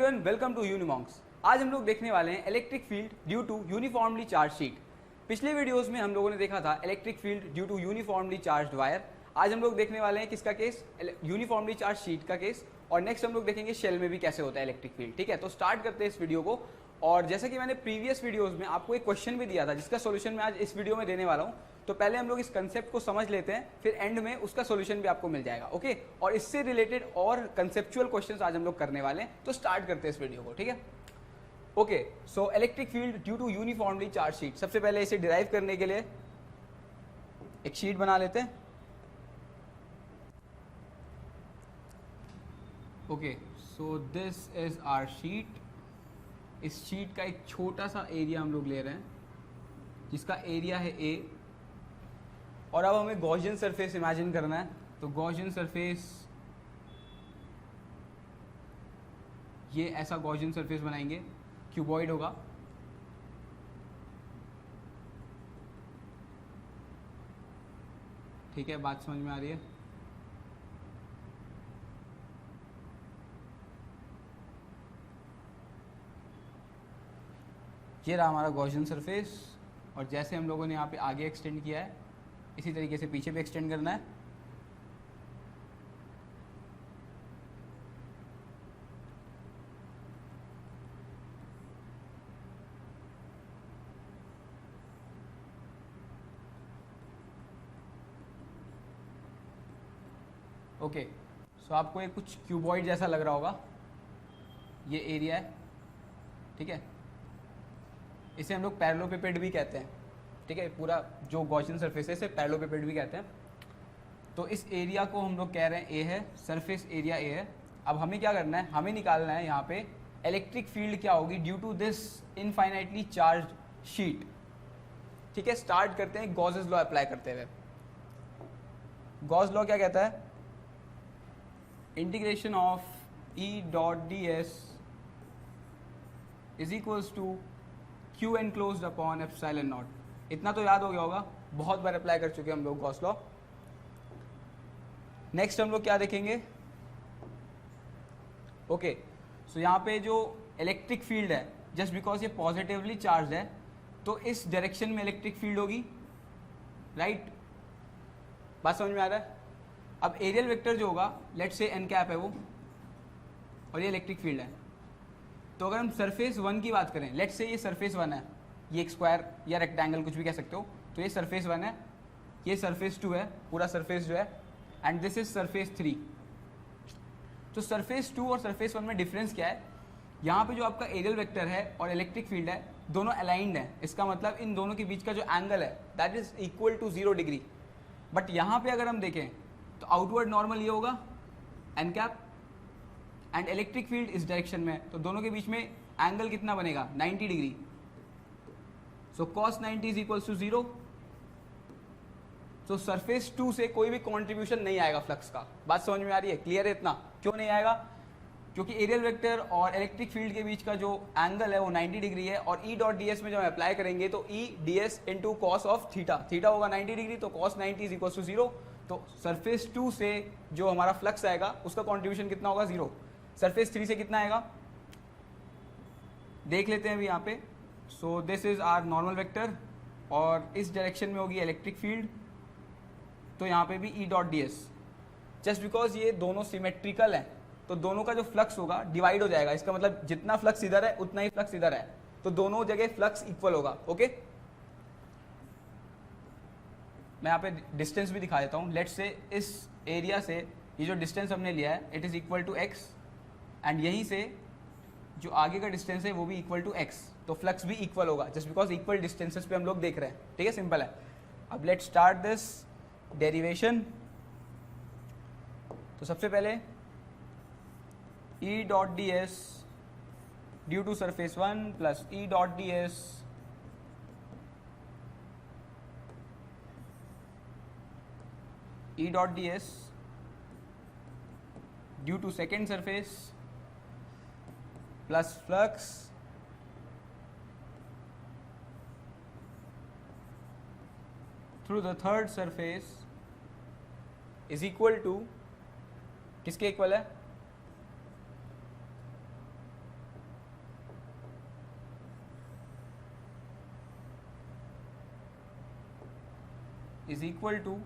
Everyone, welcome to यूनिमॉन्क्स। आज हम लोग देखने वाले हैं electric field due to uniformly charge sheet. पिछले वीडियोस में हम लोगों ने देखा था electric field due to uniformly charge wire. आज हम लोग देखने वाले हैं किसका केस, यूनिफॉर्मली चार्ज शीट का केस। और नेक्स्ट हम लोग देखेंगे शेल में भी कैसे होता है इलेक्ट्रिक फील्ड। ठीक है, तो स्टार्ट करते हैं इस वीडियो को। और जैसा कि मैंने प्रीवियस वीडियोस में आपको एक क्वेश्चन भी दिया था जिसका सोल्यूशन मैं आज इस वीडियो में देने वाला हूँ। तो पहले हम लोग इस कंसेप्ट को समझ लेते हैं, फिर एंड में उसका सोल्यूशन भी आपको मिल जाएगा। ओके, और इससे रिलेटेड और कंसेप्चुअल क्वेश्चंस आज हम लोग करने वाले हैं। तो स्टार्ट करते हैं इस वीडियो को। ठीक है, okay. So electric field due to uniformly charge sheet. सबसे पहले इसे डिराइव करने के लिए एक शीट बना लेते हैं। Okay, so this is our sheet. इस शीट का एक छोटा सा एरिया हम लोग ले रहे हैं जिसका एरिया है ए। और अब हमें गॉसियन सरफेस इमेजिन करना है। तो गॉसियन सरफेस, ये ऐसा गॉसियन सरफेस बनाएंगे, क्यूबॉइड होगा। ठीक है, बात समझ में आ रही है? ये रहा हमारा गॉसियन सरफेस। और जैसे हम लोगों ने यहाँ पे आगे एक्सटेंड किया है, इसी तरीके से पीछे भी एक्सटेंड करना है। ओके, सो आपको ये कुछ क्यूबॉइड जैसा लग रहा होगा। ये एरिया है, ठीक है। इसे हम लोग पैरेललोपिपेड भी कहते हैं। ठीक है, पूरा जो गॉसियन सरफेस है इसे पैरेललोपिपेड भी कहते हैं। तो इस एरिया को हम लोग कह रहे हैं ए है, सरफेस एरिया ए है। अब हमें क्या करना है, हमें निकालना है यहाँ पे इलेक्ट्रिक फील्ड क्या होगी due to this infinitely charge sheet. ठीक है, स्टार्ट करते हैं गॉसेस लॉ अप्लाई करते हुए। गॉस लॉ क्या कहता है? Integration of E dot d s is equals to q enclosed upon epsilon naught. इतना तो याद हो गया होगा, बहुत बार अप्लाई कर चुके हैं हम लोग गॉस लॉ। नेक्स्ट हम लोग क्या देखेंगे? ओके, सो यहाँ पे जो इलेक्ट्रिक फील्ड है, जस्ट बिकॉज ये पॉजिटिवली चार्ज है तो इस डायरेक्शन में इलेक्ट्रिक फील्ड होगी, राइट? बात समझ में आ रहा है? अब एरियल वेक्टर जो होगा, लेट्स से एन कैप है वो, और ये इलेक्ट्रिक फील्ड है। तो अगर हम सरफेस वन की बात करें, लेट्स से ये सरफेस वन है, ये एक स्क्वायर या रेक्टेंगल कुछ भी कह सकते हो। तो ये सरफेस वन है, ये सरफेस टू है, पूरा सरफेस जो है, and this is surface three. तो सरफेस टू और सरफेस वन में डिफरेंस क्या है? यहाँ पे जो आपका एरियल वेक्टर है और इलेक्ट्रिक फील्ड है, दोनों अलाइंड है। इसका मतलब इन दोनों के बीच का जो एंगल है that is equal to 0 degree. But यहाँ पे अगर हम देखें तो आउटवर्ड नॉर्मल ये होगा n cap, and electric field इस डायरेक्शन में, तो दोनों के बीच में एंगल कितना बनेगा? 90 degree. So cos 90 is equals to 0। तो सरफेस 2 से कोई भी कॉन्ट्रीब्यूशन नहीं आएगा फ्लक्स का। बात समझ में आ रही है? क्लियर है इतना? क्यों नहीं आएगा? क्योंकि एरियल वेक्टर और इलेक्ट्रिक फील्ड के बीच का जो एंगल है वो 90 डिग्री है। और ई डॉट डी एस में जब हम अप्लाई करेंगे तो E D S into cos of theta, theta होगा 90 डिग्री, तो cos 90 इज इक्वल्स टू 0। तो सरफेस 2 से जो हमारा फ्लक्स आएगा उसका कॉन्ट्रीब्यूशन कितना होगा? 0। सरफेस 3 से कितना आएगा देख लेते हैं अभी यहाँ पे। So this is our normal vector और इस डायरेक्शन में होगी इलेक्ट्रिक फील्ड, तो यहाँ पे भी ई dot d S. Just because ये दोनों सिमेट्रिकल हैं तो दोनों का जो फ्लक्स होगा डिवाइड हो जाएगा। इसका मतलब जितना फ्लक्स इधर है उतना ही फ्लक्स इधर है, तो दोनों जगह फ्लक्स इक्वल होगा। ओके, मैं यहाँ पे डिस्टेंस भी दिखा देता हूँ। लेट्स से इस एरिया से ये जो डिस्टेंस हमने लिया है it is equal to x, and यहीं से जो आगे का डिस्टेंस है वो भी इक्वल टू एक्स, तो फ्लक्स भी इक्वल होगा जस्ट बिकॉज इक्वल डिस्टेंसेस पे हम लोग देख रहे हैं। ठीक है, सिंपल है। अब लेट्स स्टार्ट दिस डेरिवेशन। तो सबसे पहले E dot d s due to surface one plus E dot d s E dot d s due to second surface plus flux through the third surface is equal to, किसके इक्वल है? Is equal to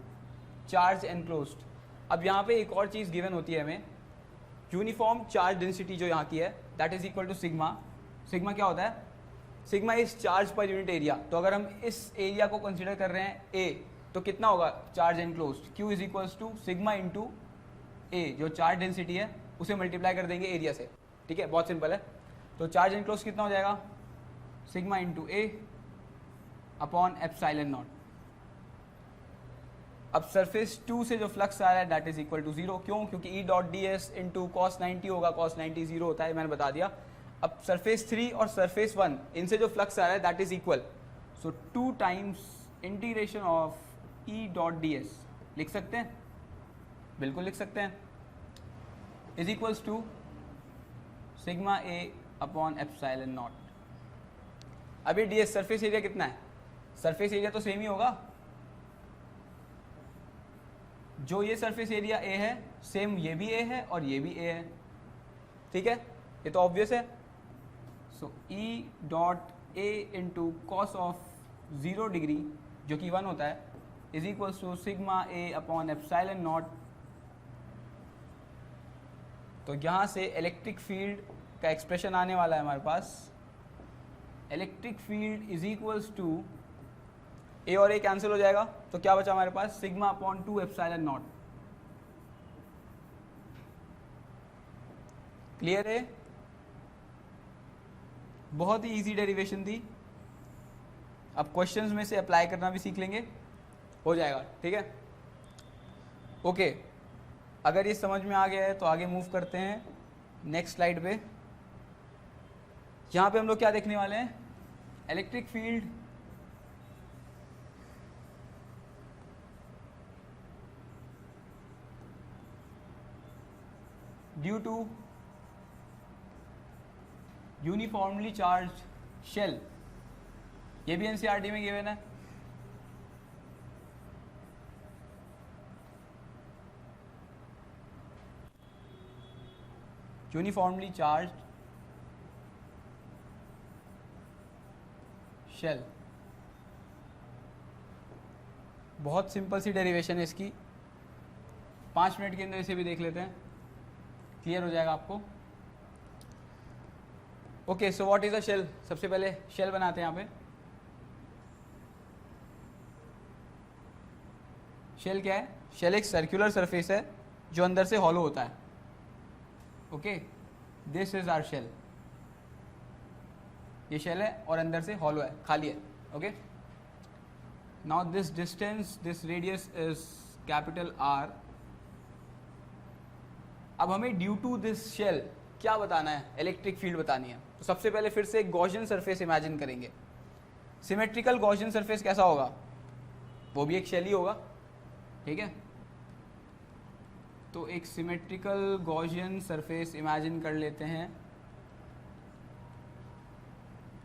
charge enclosed. अब यहाँ पे एक और चीज़ given होती है हमें, यूनिफॉर्म चार्ज डेंसिटी जो यहाँ की है that is equal to sigma. Sigma क्या होता है? Sigma is charge per unit area. तो अगर हम इस एरिया को कंसिडर कर रहे हैं ए, तो कितना होगा charge enclosed? Q is equals to sigma into A, जो चार्ज डेंसिटी है उसे मल्टीप्लाई कर देंगे एरिया से। ठीक है, बहुत सिंपल है। तो चार्ज एनक्लोज कितना हो जाएगा? सिग्मा इंटू ए अपॉन एप्सिलॉन नॉट। अब सरफेस 2 से जो फ्लक्स आ रहा है दैट इज इक्वल टू 0। क्यों? क्योंकि ई dot d S into cos 90 होगा, कॉस 90 0 होता है, मैंने बता दिया। अब सरफेस 3 और सरफेस 1 इनसे जो फ्लक्स आ रहा है that is equal, so 2 times integration of E dot d s लिख सकते हैं, बिल्कुल लिख सकते हैं, is equals to sigma A upon epsilon naught. अभी डी एस सरफेस एरिया कितना है? सरफेस एरिया तो सेम ही होगा, जो ये सरफेस एरिया ए है सेम ये भी ए है और ये भी ए है। ठीक है, ये तो ऑब्वियस है। So E dot A into cos of 0 degree जो कि 1 होता है is equals to sigma A upon epsilon naught. तो यहाँ से इलेक्ट्रिक फील्ड का एक्सप्रेशन आने वाला है हमारे पास, electric field is equals to A और ए कैंसिल हो जाएगा, तो क्या बचा हमारे पास? Sigma upon 2 epsilon naught. Clear है? बहुत ही इजी डेरिवेशन थी। अब क्वेश्चंस में से अप्लाई करना भी सीख लेंगे, हो जाएगा। ठीक है, ओके। अगर ये समझ में आ गया है तो आगे मूव करते हैं नेक्स्ट स्लाइड पे। यहाँ पे हम लोग क्या देखने वाले हैं? Electric field due to uniformly charge shell, ये भी एनसीईआरटी में गिवन है। यूनिफॉर्मली चार्ज शेल, बहुत सिंपल सी डेरिवेशन है इसकी, 5 मिनट के अंदर इसे भी देख लेते हैं, क्लियर हो जाएगा आपको। Okay, so what is a shell? सबसे पहले शेल बनाते हैं यहाँ पे। शेल क्या है? शेल एक सर्कुलर सरफेस है जो अंदर से हॉलो होता है। Okay, this is our shell. ये शेल है और अंदर से हॉलो है, खाली है। Okay, now this distance, this radius is capital R. अब हमें ड्यू टू दिस शेल क्या बताना है? इलेक्ट्रिक फील्ड बतानी है। तो सबसे पहले फिर से एक गॉसियन सरफेस इमेजिन करेंगे। सिमेट्रिकल गॉसियन सरफेस कैसा होगा? वो भी एक शेल ही होगा। ठीक है, तो एक सिमेट्रिकल गॉसियन सरफेस इमेजिन कर लेते हैं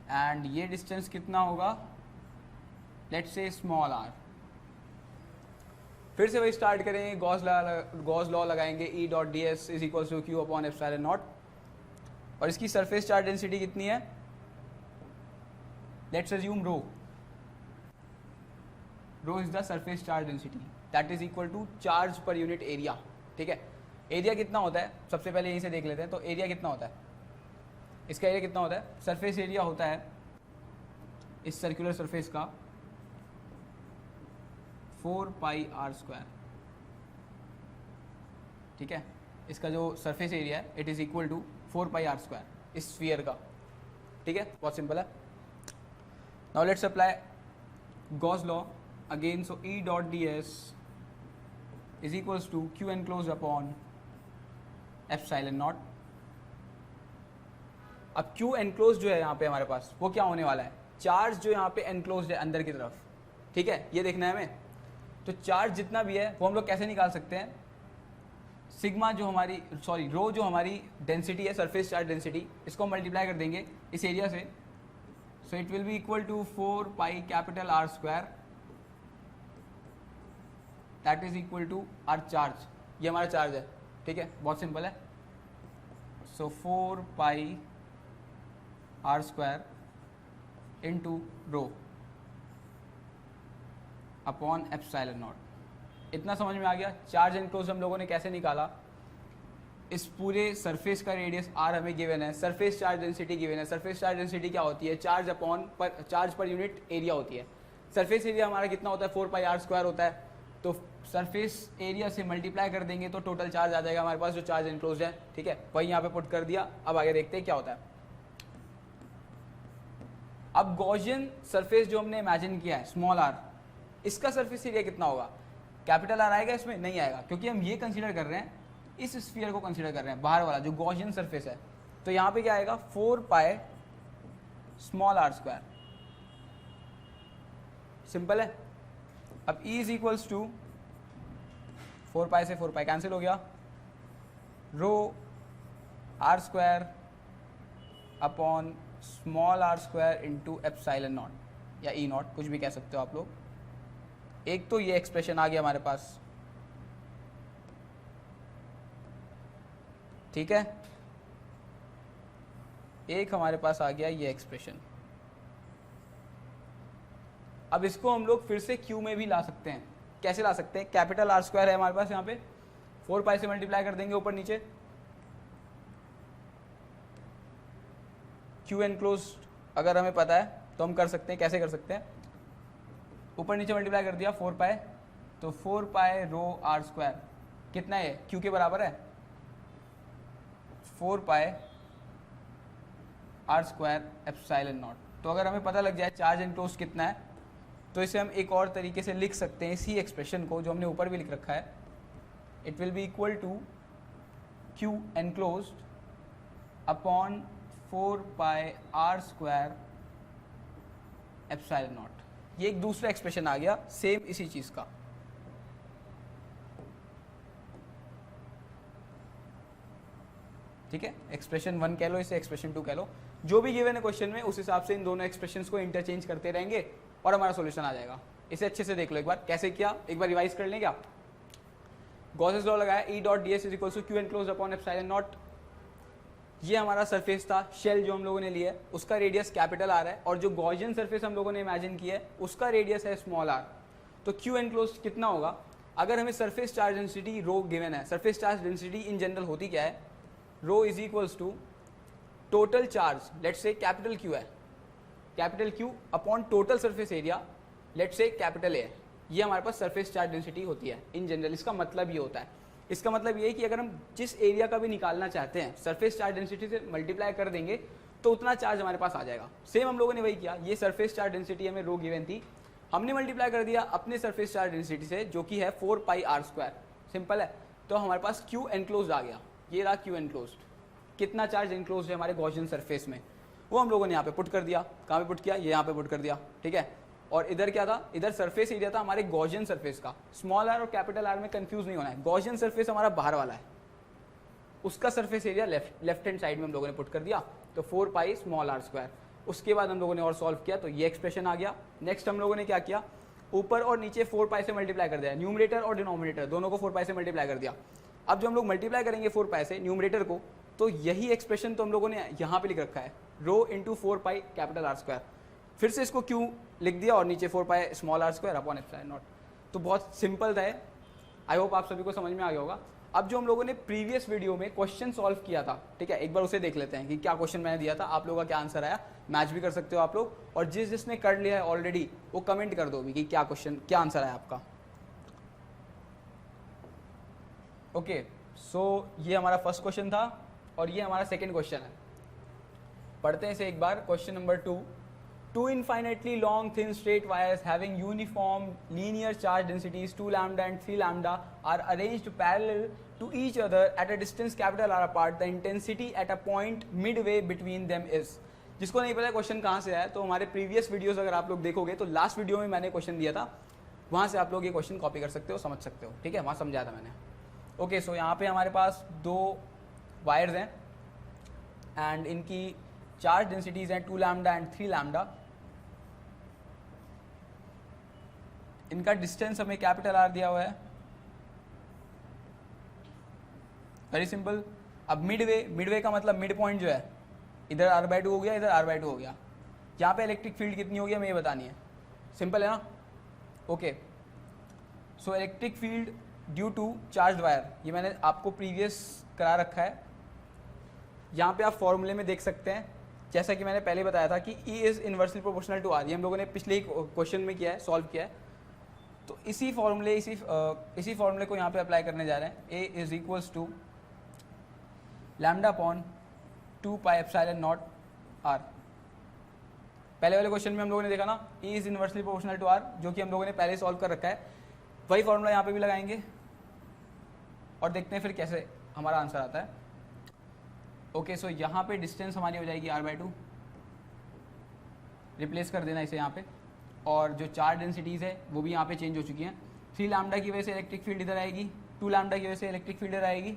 एंड ये डिस्टेंस कितना होगा? Let's say small are. फिर से वही स्टार्ट करेंगे, गॉस लॉ लगाएंगे, E dot d s is equal to q upon epsilon naught. और इसकी सरफेस चार्ज डेंसिटी कितनी है? Let's assume rho. Rho is the surface charge density that is equal to charge per unit area. ठीक है, area कितना होता है? सबसे पहले यहीं से देख लेते हैं। तो एरिया कितना होता है? इसका एरिया कितना होता है? सरफेस एरिया होता है इस सर्कुलर सरफेस का 4 पाई आर स्क्वायर। ठीक है, इसका जो सरफेस एरिया है it is equal to 4 pi are square इस स्फीयर का। ठीक है, बहुत सिंपल है। Now let's apply Gauss law again. So E dot d s is equals to q enclose upon epsilon naught. अब क्यू एनक्लोज जो है यहाँ पे हमारे पास वो क्या होने वाला है? चार्ज जो यहाँ पे एनक्लोज है अंदर की तरफ। ठीक है, ये देखना है हमें। तो चार्ज जितना भी है वो हम लोग कैसे निकाल सकते हैं? सिग्मा जो हमारी रो जो हमारी डेंसिटी है, सरफेस चार्ज डेंसिटी, इसको मल्टीप्लाई कर देंगे इस एरिया से। So it will be equal to 4 pi capital R square that is equal to our charge. ये हमारा चार्ज है। ठीक है, बहुत सिंपल है। So 4 pi are square into rho. Upon epsilon naught. इतना समझ में आ गया। चार्ज एनक्लोज हम लोगों ने कैसे निकाला, इस पूरे सरफेस का रेडियस r हमें गिवन है, सरफेस चार्ज डेंसिटी गिवन है। सरफेस चार्ज डेंसिटी क्या होती है, चार्ज पर यूनिट एरिया होती है। सरफेस एरिया हमारा कितना होता है, 4πr² होता है। तो सरफेस एरिया से मल्टीप्लाई कर देंगे तो टोटल चार्ज आ जाएगा हमारे पास जो चार्ज एनक्लोज है, ठीक है। वही यहाँ पे पुट कर दिया। अब आगे देखते हैं क्या होता है। अब गॉसियन सरफेस जो हमने इमेजिन किया है स्मॉल r, इसका सरफेस एरिया कितना होगा, कैपिटल R आएगा इसमें, नहीं आएगा, क्योंकि हम ये कंसीडर कर रहे हैं, इस स्फीयर को कंसीडर कर रहे हैं, बाहर वाला जो गॉसियन सरफेस है। तो यहाँ पे क्या आएगा, 4π स्मॉल r²। सिंपल है। अब E इज इक्वल्स टू 4π से 4π कैंसिल हो गया, रो r² upon small r² into epsilon not या E नॉट, कुछ भी कह सकते हो आप लोग। एक तो ये एक्सप्रेशन आ गया हमारे पास, ठीक है। एक हमारे पास आ गया ये एक्सप्रेशन। अब इसको हम लोग फिर से Q में भी ला सकते हैं। कैसे ला सकते हैं, कैपिटल R² है हमारे पास, यहाँ पे 4π से मल्टीप्लाई कर देंगे ऊपर नीचे, Q एनक्लोज अगर हमें पता है तो हम कर सकते हैं। कैसे कर सकते हैं, ऊपर नीचे मल्टीप्लाई कर दिया 4π, तो 4π रो r² कितना है, Q के बराबर है 4π r² एप्सिलॉन नॉट। तो अगर हमें पता लग जाए चार्ज एनक्लोज कितना है, तो इसे हम एक और तरीके से लिख सकते हैं, इसी एक्सप्रेशन को जो हमने ऊपर भी लिख रखा है। It will be equal to Q enclosed upon 4π r² epsilon naught. ये एक दूसरा एक्सप्रेशन आ गया सेम इसी चीज का। ठीक है, एक्सप्रेशन 1 कह लो इसे, एक्सप्रेशन 2 कह लो, जो भी गिवन है क्वेश्चन में, उस हिसाब से इन दोनों एक्सप्रेशंस को इंटरचेंज करते रहेंगे और हमारा सॉल्यूशन आ जाएगा। इसे अच्छे से देख लो एक बार, कैसे किया एक बार रिवाइज कर लेंगे आप। गॉसेस लॉ लगाया, E dot ds is equal to Q enclosed upon epsilon naught. ये हमारा सरफेस था, शेल जो हम लोगों ने लिया है, उसका रेडियस कैपिटल R है, और जो गॉसियन सरफेस हम लोगों ने इमेजिन किया है उसका रेडियस है स्मॉल r। तो Q एनक्लोज्ड कितना होगा, अगर हमें surface charge density rho given है, surface charge density in general होती क्या है, rho is equals to total charge, let's say capital Q है, capital Q upon total surface area, let's say capital A है। ये हमारे पास सरफेस चार्ज डेंसिटी होती है इन जनरल। इसका मतलब ये होता है, इसका मतलब ये है कि अगर हम जिस एरिया का भी निकालना चाहते हैं, सरफेस चार्ज डेंसिटी से मल्टीप्लाई कर देंगे तो उतना चार्ज हमारे पास आ जाएगा। सेम हम लोगों ने वही किया, ये सरफेस चार्ज डेंसिटी हमें रो गिवन थी, हमने मल्टीप्लाई कर दिया अपने सरफेस चार्ज डेंसिटी से जो कि है 4π r²। सिंपल है। तो हमारे पास Q एनक्लोज्ड आ गया, ये रहा Q एनक्लोज्ड। कितना चार्ज एनक्लोज्ड है हमारे गॉसियन सरफेस में, वो हम लोगों ने यहाँ पे पुट कर दिया। कहाँ पे पुट किया, ये यहाँ पे पुट कर दिया, ठीक है। और इधर क्या था, इधर सरफेस एरिया था हमारे गॉसियन सरफेस का। स्मॉल r और कैपिटल R में कंफ्यूज नहीं होना है, गॉसियन सरफेस हमारा बाहर वाला है, उसका surface area left hand side में हम लोगों ने पुट कर दिया, तो 4π स्मॉल r²। उसके बाद हम लोगों ने और सॉल्व किया तो ये एक्सप्रेशन आ गया। नेक्स्ट हम लोगों ने क्या किया, ऊपर और नीचे 4π से मल्टीप्लाई कर दिया, न्यूमरेटर और डिनोमिनेटर दोनों को 4π से मल्टीप्लाई कर दिया। अब जो हम लोग मल्टीप्लाई करेंगे 4π से न्यूमरेटर को, तो यही एक्सप्रेशन तो हम लोगों ने यहाँ पे लिख रखा है, रो इंटू 4π कैपिटल R²। फिर से इसको Q लिख दिया और नीचे 4π small r² upon epsilon naught. तो बहुत सिंपल था, आई होप आप सभी को समझ में आ गया होगा। अब जो हम लोगों ने प्रीवियस वीडियो में क्वेश्चन सॉल्व किया था, ठीक है, एक बार उसे देख लेते हैं कि क्या क्वेश्चन मैंने दिया था, आप लोगों का क्या आंसर आया। मैच भी कर सकते हो आप लोग, और जिसने कर लिया है ऑलरेडी वो कमेंट कर दो भी कि क्या क्वेश्चन, क्या आंसर आया आपका। ओके, सो ये हमारा फर्स्ट क्वेश्चन था और ये हमारा सेकेंड क्वेश्चन है। पढ़ते हैं इसे एक बार। Question number 2, two infinitely long thin straight wires having uniform linear charge densities 2 lambda and 3 lambda are arranged parallel to each other at a distance capital R apart. The intensity at a point midway between them is। जिसको नहीं पता question कहाँ से आया, तो हमारे previous videos अगर आप लोग देखोगे तो लास्ट वीडियो में मैंने क्वेश्चन दिया था, वहाँ से आप लोग ये क्वेश्चन कॉपी कर सकते हो, समझ सकते हो, ठीक है, वहाँ समझाया था मैंने। ओके, सो यहाँ पे हमारे पास 2 वायर्स हैं एंड इनकी चार्ज डेंसिटीज हैं 2 लैम्डा एंड 3 लैम्डा। इनका डिस्टेंस हमें कैपिटल R दिया हुआ है, वेरी सिंपल। अब मिडवे का मतलब मिड पॉइंट जो है, इधर r/2 हो गया, इधर r/2 हो गया। यहाँ पे इलेक्ट्रिक फील्ड कितनी होगी हमें ये बतानी है, सिंपल है ना। Okay, so electric field due to charge wire, ये मैंने आपको प्रीवियस करा रखा है। यहाँ पे आप फॉर्मूले में देख सकते हैं, जैसा कि मैंने पहले बताया था कि E is inversely proportional to R, ये हम लोगों ने पिछले ही क्वेश्चन में किया है, सॉल्व किया है। तो इसी फॉर्मूले को यहाँ पे अप्लाई करने जा रहे हैं। A is equals to lambda upon 2 pi epsilon naught R। पहले वाले क्वेश्चन में हम लोगों ने देखा ना E is inversely proportional to R, जो कि हम लोगों ने पहले सॉल्व कर रखा है। वही फॉर्मूला यहाँ पे भी लगाएंगे और देखते हैं फिर कैसे हमारा आंसर आता है। ओके, सो यहाँ पे डिस्टेंस हमारी हो जाएगी R/2, रिप्लेस कर देना इसे यहाँ पे, और जो चार डेंसिटीज़ है वो भी यहाँ पे चेंज हो चुकी हैं। 3 लैम्डा की वजह से इलेक्ट्रिक फील्ड इधर आएगी, 2 लैम्डा की वजह से इलेक्ट्रिक फील्ड इधर आएगी,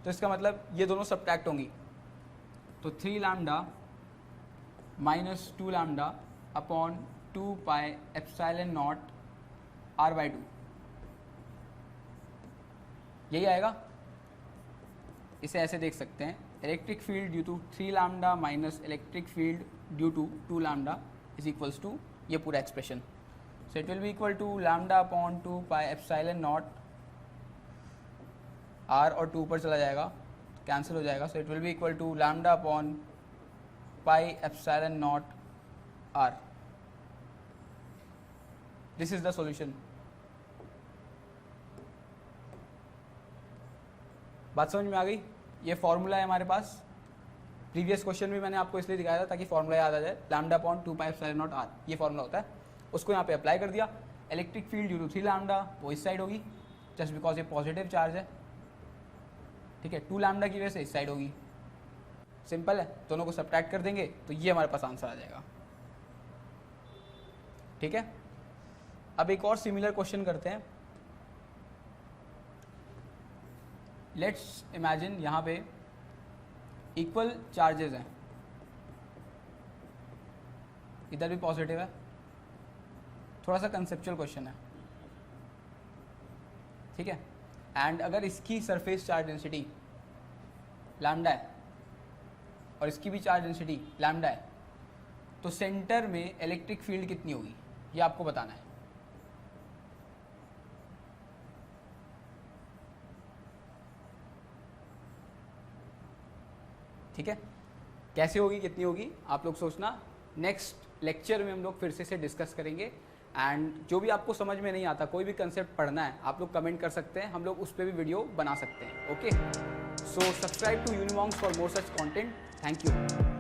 तो इसका मतलब ये दोनों सब्ट्रैक्ट होंगी। तो 3 lambda minus 2 lambda upon 2 pi epsilon naught R/2, यही आएगा। इसे ऐसे देख सकते हैं, electric field due to 3 lambda minus electric field due to 2 lambda is equals to ये पूरा expression. So it will be equal to lambda upon 2 pi epsilon naught R, और 2 पर चला जाएगा, कैंसिल हो जाएगा। So it will be equal to lambda upon pi epsilon naught R। This is the solution. बात समझ में आ गई? ये फॉर्मूला है हमारे पास, प्रीवियस क्वेश्चन में मैंने आपको इसलिए दिखाया था ताकि फॉर्मूला याद आ जाए। Lambda upon 2 pi epsilon naught R, ये फॉर्मूला होता है, उसको यहाँ पे अप्लाई कर दिया। Electric field due to 3 lambda वो इस साइड होगी, जस्ट बिकॉज ये पॉजिटिव चार्ज है, ठीक है। 2 लैम्डा की वजह से इस साइड होगी, सिंपल है, दोनों को सब्ट्रैक्ट कर देंगे तो ये हमारे पास आंसर आ जाएगा, ठीक है। अब एक और सिमिलर क्वेश्चन करते हैं। लेट्स इमेजिन यहाँ पे इक्वल चार्जेस हैं, इधर भी पॉजिटिव है, थोड़ा सा कंसेप्चुअल क्वेश्चन है, ठीक है। एंड अगर इसकी सरफेस चार्ज डेंसिटी लैम्डा है और इसकी भी चार्ज डेंसिटी लैम्डा है, तो सेंटर में इलेक्ट्रिक फील्ड कितनी होगी ये आपको बताना है। ठीक है, कैसे होगी, कितनी होगी, आप लोग सोचना। नेक्स्ट लेक्चर में हम लोग फिर से डिस्कस करेंगे। एंड जो भी आपको समझ में नहीं आता, कोई भी कंसेप्ट पढ़ना है, आप लोग कमेंट कर सकते हैं, हम लोग उस पर भी वीडियो बना सकते हैं। Okay, so subscribe to Unimonks for more such content. Thank you.